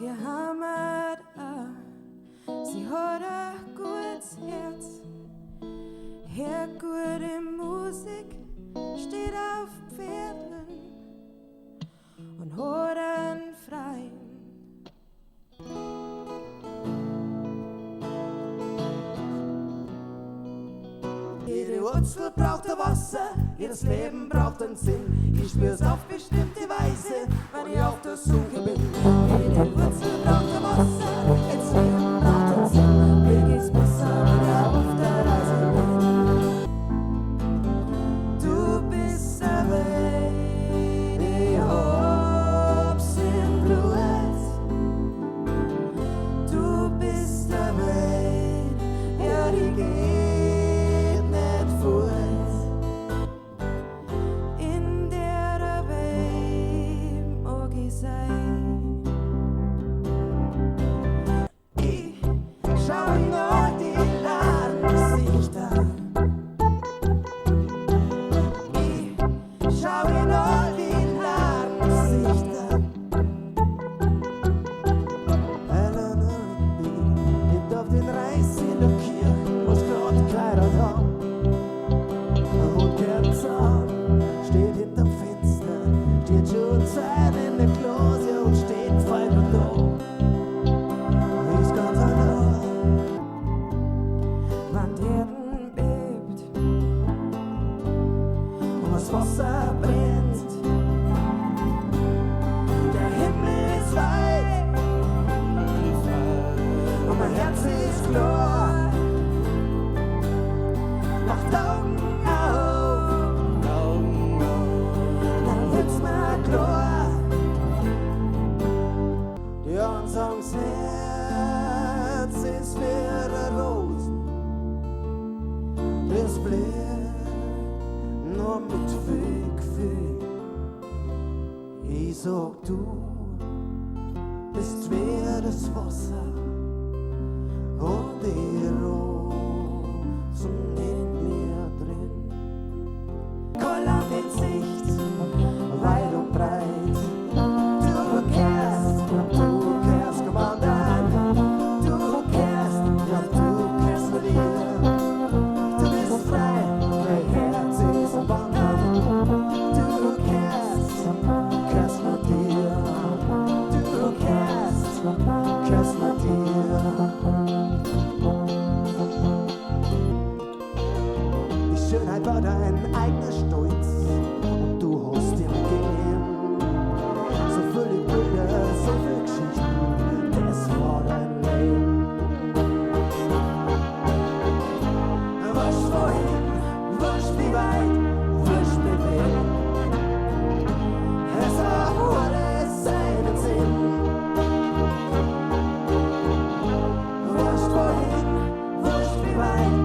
ihr Heimat an. Sie hat ein gutes Herz, hört gute Musik, steht auf Pferden und hat einen Freien. Jede Wurzel braucht ein Wasser, jedes Leben braucht einen Sinn. Ich spür's auf bestimmte Weise, wenn ich auf der Suche bin. Jede Wurzel braucht ein Wasser, jedes Leben braucht einen Sinn. Mir geht's besser, wenn ich auf der Reise bin. Du bist der Weg, ich hab's im Blut. Du bist der Weg, ja die geht. Wasser brennt, der Himmel ist weit und mein Herz ist klar. Macht Augen auf, dann wird's mir klar. Die Ansangs Herz ist wie der Rosen, das bläht nur mit Wegweh. Ich sag, du bist wie das Wasser und die Rosen in mir drin. Koller in Sicht, weit und breit. Du kehrst gewandert. Du kehrst mit ihr. Du bist frei, dein Herz ist im Wandern. Du kehrst mit dir. Du kehrst mit dir. Die Schönheit war dein eigener Stolz und du hast dir gegeben. So viele Bilder, so viele Geschichten, das war dein Leben. Wurscht wohin, wurscht wie weit, wurscht mit wem. Es hat alles seinen Sinn. Wurscht wohin, wurscht wie weit,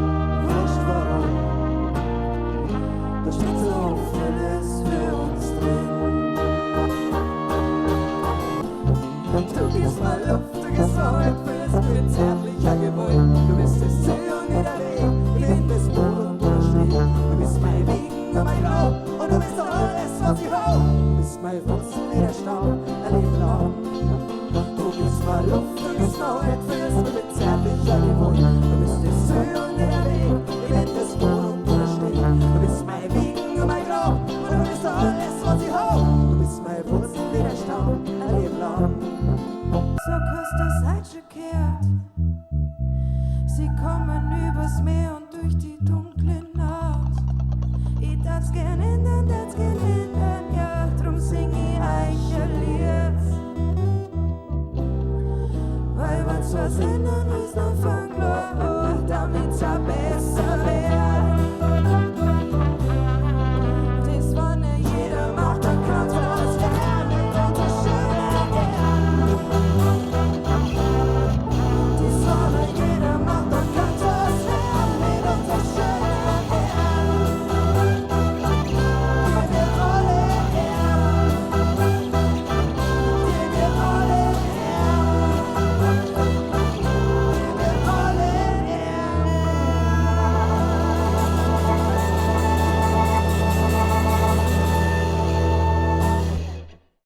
wurscht warum. Da steht so vieles für uns drin. Du gibst mal Luft, du gibst Feuer, fühlst mit zärtlicher Gewalt. Du bist das Ziel und nicht der Weg, ich bin das Boot und du stehst. Du bist mein Wiegen und mein Grau und du bist alles, was ich hau. Du bist mein Wurzel wie der Staub, ein Leben lang. Du gibst mal Luft, du gibst Feuer, fühlst mit zärtlicher Gewalt. Du bist das Ziel und nicht der Weg, ich bin das Boot und du stehst. Du bist mein Wiegen und mein Grau und du bist alles, was ich hau. Du bist mein Wurzel wie der Staub, ein Leben lang. So kostet das Seitsche kehrt. Sie kommen übers Meer und durch die dunkle Nacht. Ich darf's gern ändern, ja, drum sing ich euch ein Lied. Weil wenn's was ändern ist, dann